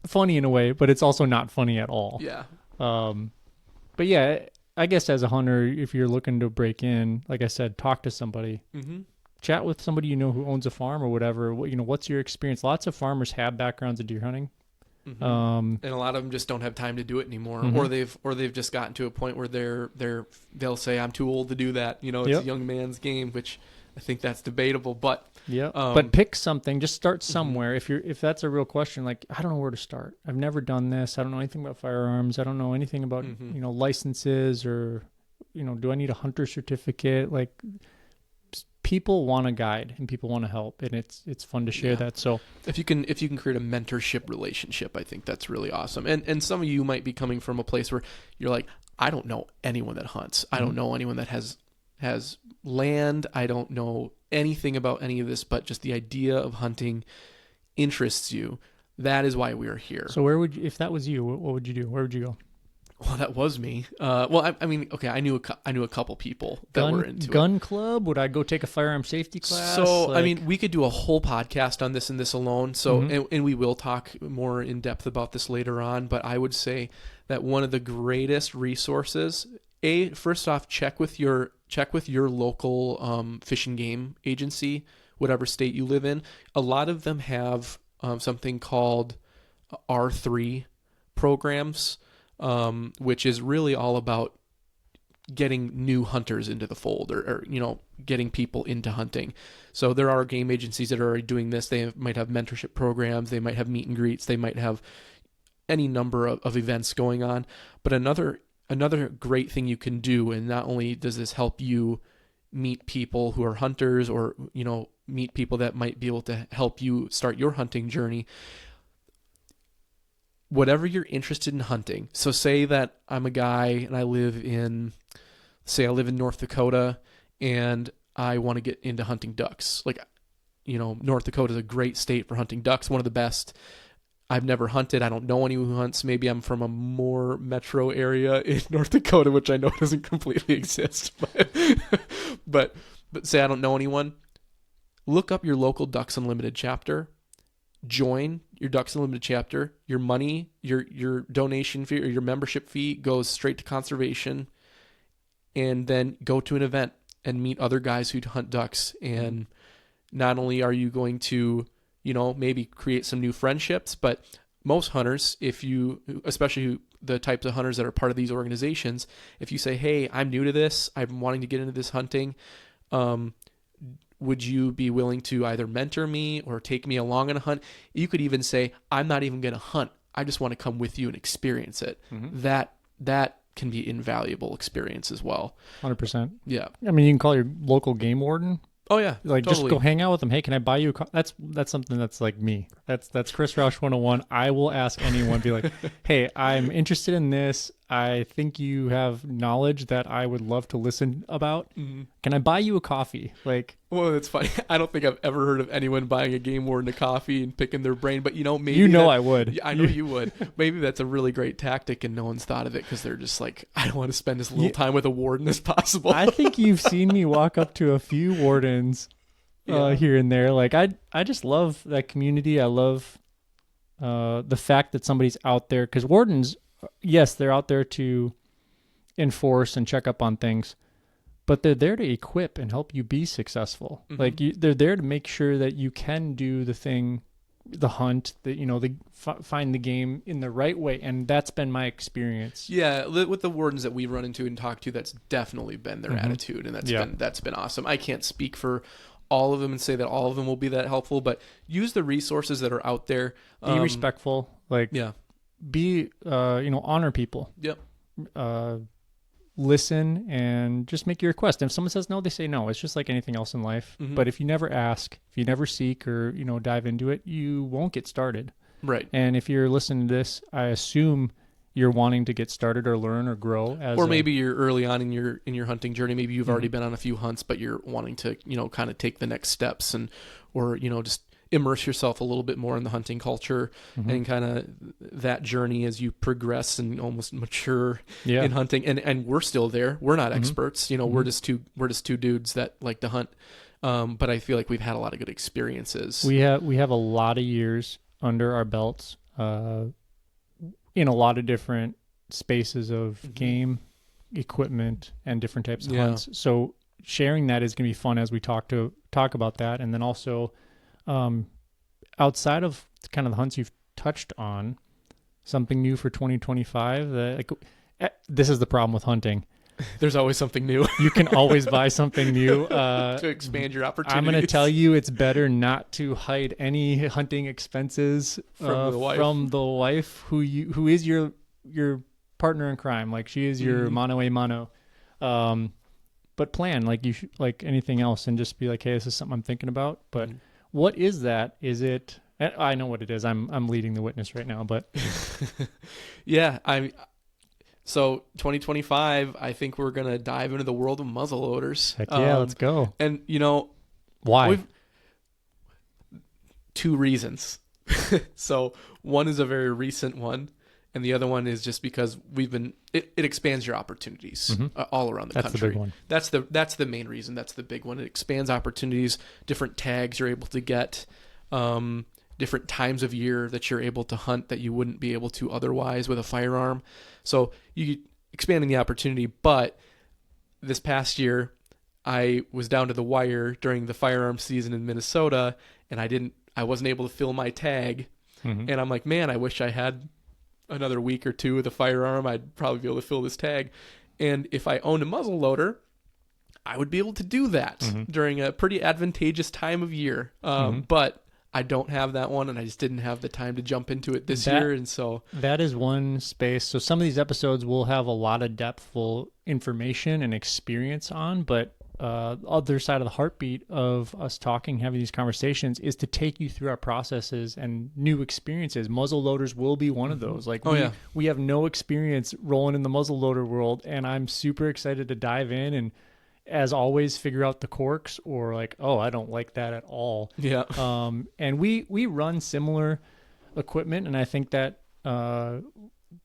funny in a way, but it's also not funny at all. Yeah. But yeah, I guess as a hunter, if you're looking to break in, like I said, talk to somebody. Chat with somebody who owns a farm or whatever. What's your experience? Lots of farmers have backgrounds in deer hunting. And a lot of them just don't have time to do it anymore, or they've just gotten to a point where they'll say, I'm too old to do that. It's a young man's game, which I think that's debatable. But but pick something. Just start somewhere. If that's a real question, like, I don't know where to start. I've never done this. I don't know anything about firearms. I don't know anything about licenses, or do I need a hunter certificate? Like, people want a guide and people want to help, and it's fun to share that. So if you can create a mentorship relationship, I think that's really awesome. And some of you might be coming from a place where you're like, I don't know anyone that hunts. I don't know anyone that has land. I don't know anything about any of this, but just the idea of hunting interests you. That is why we are here. So if that was you, what would you do? Where would you go? Well, that was me. I mean, okay, I knew a couple people that were into gun club. Would I go take a firearm safety class? So, I mean, we could do a whole podcast on this and this alone. So, and we will talk more in depth about this later on. But I would say that one of the greatest resources, first off, check with your local fish and game agency, whatever state you live in. A lot of them have something called R3 programs. Which is really all about getting new hunters into the fold, or getting people into hunting. So there are game agencies that are already doing this. They might have mentorship programs. They might have meet and greets. They might have any number of events going on. But another great thing you can do, and not only does this help you meet people who are hunters, or meet people that might be able to help you start your hunting journey, whatever you're interested in hunting. So say that I'm a guy and I live in North Dakota, and I want to get into hunting ducks. Like, North Dakota is a great state for hunting ducks, one of the best. I've never hunted. I don't know anyone who hunts. Maybe I'm from a more metro area in North Dakota, which I know doesn't completely exist. But say I don't know anyone. Look up your local Ducks Unlimited chapter. Join your Ducks Unlimited chapter. Your money, your donation fee or your membership fee goes straight to conservation, and then go to an event and meet other guys who hunt ducks. And not only are you going to, maybe create some new friendships, but most hunters, especially the types of hunters that are part of these organizations, if you say, hey, I'm new to this, I'm wanting to get into this hunting, would you be willing to either mentor me or take me along on a hunt? You could even say, I'm not even going to hunt. I just want to come with you and experience it. That can be invaluable experience as well. 100%. Yeah. I mean, you can call your local game warden. Oh yeah, Like totally. just go hang out with them. Hey, can I buy you that's something that's like me. That's Chris Rausch 101. I will ask anyone, be like, hey, I'm interested in this. I think you have knowledge that I would love to listen about. Can I buy you a coffee? Like, Well, it's funny. I don't think I've ever heard of anyone buying a game warden a coffee and picking their brain, but maybe I would. Yeah, I know you would. Maybe that's a really great tactic, and no one's thought of it because they're just like, I don't want to spend as little time with a warden as possible. I think you've seen me walk up to a few wardens here and there. Like I just love that community. I love the fact that somebody's out there, because wardens, yes, they're out there to enforce and check up on things, but they're there to equip and help you be successful. Like they're there to make sure that you can do the thing, the hunt, find the game in the right way, and that's been my experience. Yeah, with the wardens that we run into and talk to, that's definitely been their attitude, and that's been awesome. I can't speak for all of them and say that all of them will be that helpful, but use the resources that are out there. Be respectful. Like, be honor people. Yep. Listen and just make your request. And if someone says no, they say no. It's just like anything else in life. But if you never ask, if you never seek or dive into it, you won't get started. Right. And if you're listening to this, I assume you're wanting to get started or learn or grow. Or maybe you're early on in your hunting journey. Maybe you've already been on a few hunts, but you're wanting to kind of take the next steps or just immerse yourself a little bit more in the hunting culture and kind of that journey as you progress and almost mature in hunting. And we're still there. We're not experts. We're just two dudes that like to hunt. But I feel like we've had a lot of good experiences. We have a lot of years under our belts in a lot of different spaces of game, equipment, and different types of hunts. So sharing that is going to be fun as we talk about that. And then also, outside of kind of the hunts you've touched on, something new for 2025. This is the problem with hunting. There's always something new. You can always buy something new to expand your opportunities. I'm going to tell you, it's better not to hide any hunting expenses from the wife who is your partner in crime. Like, she is your mano a mano. But plan like you should, like anything else, and just be like, hey, this is something I'm thinking about. But what is that? Is it? I know what it is. I'm leading the witness right now, but yeah, So 2025, I think we're going to dive into the world of muzzleloaders. Heck yeah, let's go. And, why? Two reasons. So one is a very recent one, and the other one is just because it expands your opportunities all around the country. That's the big one. That's the main reason. That's the big one. It expands opportunities, different tags you're able to get, different times of year that you're able to hunt that you wouldn't be able to otherwise with a firearm. So you expanding the opportunity. But this past year, I was down to the wire during the firearm season in Minnesota, and I wasn't able to fill my tag. And I'm like, man, I wish I had another week or two with a firearm. I'd probably be able to fill this tag. And if I owned a muzzle loader, I would be able to do that during a pretty advantageous time of year. But I don't have that one, and I just didn't have the time to jump into it this year. And so that is one space. So some of these episodes will have a lot of depthful information and experience on, but other side of the heartbeat of us talking, having these conversations, is to take you through our processes and new experiences. Muzzle loaders will be one of those. Like, we have no experience rolling in the muzzle loader world, and I'm super excited to dive in and, as always, figure out the quirks, or like, oh, I don't like that at all. Yeah. And we run similar equipment, and I think that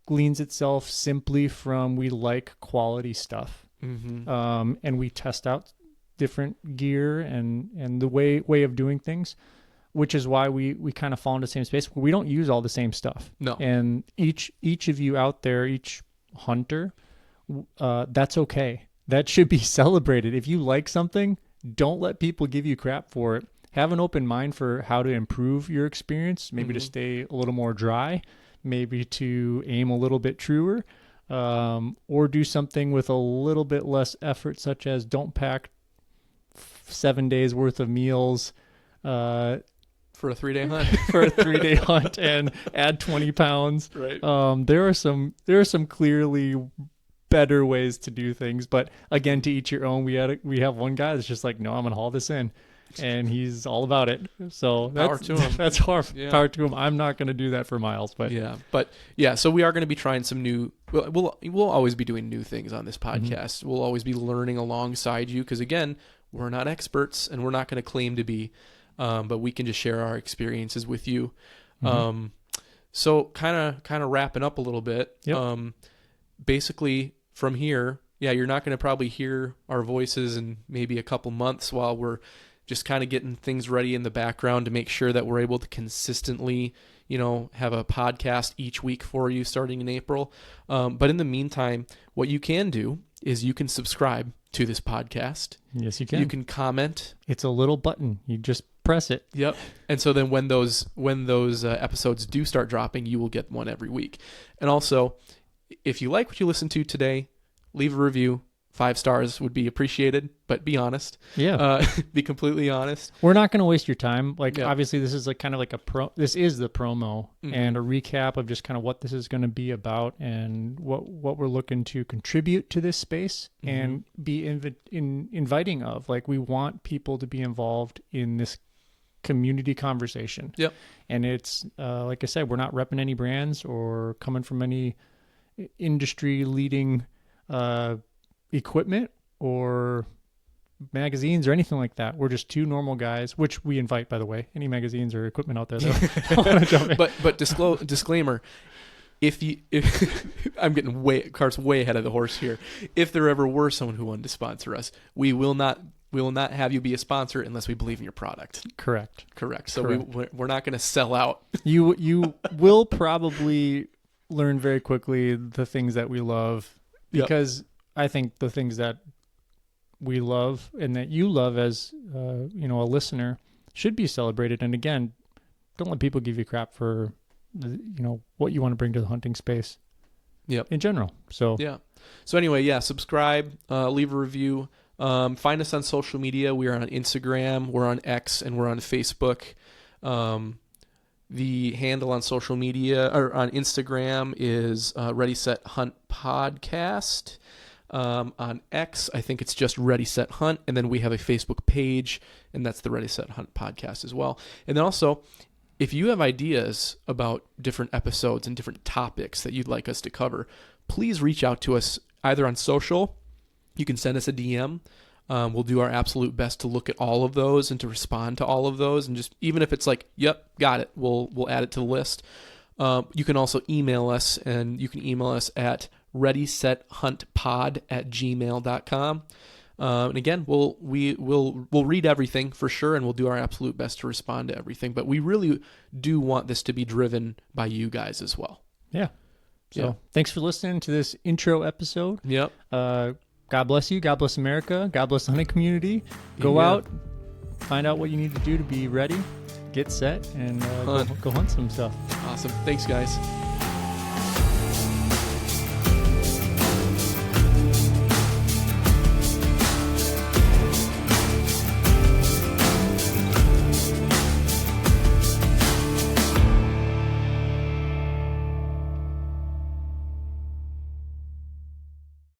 gleans itself simply from we like quality stuff. And we test out different gear and the way of doing things, which is why we kind of fall into the same space. We don't use all the same stuff. No. And each of you out there, each hunter, that's okay. That should be celebrated. If you like something, don't let people give you crap for it. Have an open mind for how to improve your experience, maybe to stay a little more dry, maybe to aim a little bit truer, or do something with a little bit less effort, such as don't pack 7 days worth of meals for a 3-day hunt. For a 3-day hunt, and add 20 pounds. Right. There are some clearly better ways to do things. But again, to each your own. We have one guy that's just like, no, I'm gonna haul this in, and he's all about it. So Power to him. That's power to him. I'm not gonna do that for Miles, but so we are going to be trying some new. We'll always be doing new things on this podcast. We'll always be learning alongside you because again, we're not experts and we're not going to claim to be, but we can just share our experiences with you. So kind of wrapping up a little bit. Yep. Basically from here, you're not going to probably hear our voices in maybe a couple months while we're just kind of getting things ready in the background to make sure that we're able to consistently, have a podcast each week for you starting in April. But in the meantime, what you can do is you can subscribe to this podcast. Yes, you can. You can comment. It's a little button. You just press it. Yep. And so then when those episodes do start dropping, you will get one every week. And also, if you like what you listened to today, leave a review. 5 stars would be appreciated, but be honest. Yeah. Be completely honest. We're not going to waste your time. Obviously, this is this is the promo and a recap of just kind of what this is going to be about and what we're looking to contribute to this space and be inviting of. Like, we want people to be involved in this community conversation. Yep. And it's, like I said, we're not repping any brands or coming from any industry leading, equipment or magazines or anything like that. We're just two normal guys, which we invite, by the way. Any magazines or equipment out there that but disclaimer, if I'm getting cart's way ahead of the horse here. If there ever were someone who wanted to sponsor us, we will not have you be a sponsor unless we believe in your product. Correct. So we're not going to sell out. You will probably learn very quickly the things that we love because I think the things that we love and that you love as a listener should be celebrated. And again, don't let people give you crap for what you want to bring to the hunting space. Yep. In general. So anyway, subscribe, leave a review. Find us on social media. We are on Instagram, we're on X, and we're on Facebook. The handle on social media or on Instagram is Ready Set Hunt Podcast. On X, I think it's just Ready Set Hunt, and then we have a Facebook page, and that's the Ready Set Hunt Podcast as well. And then also, if you have ideas about different episodes and different topics that you'd like us to cover, please reach out to us either on social. You can send us a DM. We'll do our absolute best to look at all of those and to respond to all of those, and just even if it's like, yep, got it, we'll add it to the list. You can also email us, and you can email us at readysethuntpod@gmail.com. And again, we'll read everything for sure, and we'll do our absolute best to respond to everything. But we really do want this to be driven by you guys as well. Yeah. So thanks for listening to this intro episode. Yep. God bless you. God bless America. God bless the hunting community. Go out, find out what you need to do to be ready, get set, and go hunt some stuff. Awesome. Thanks, guys.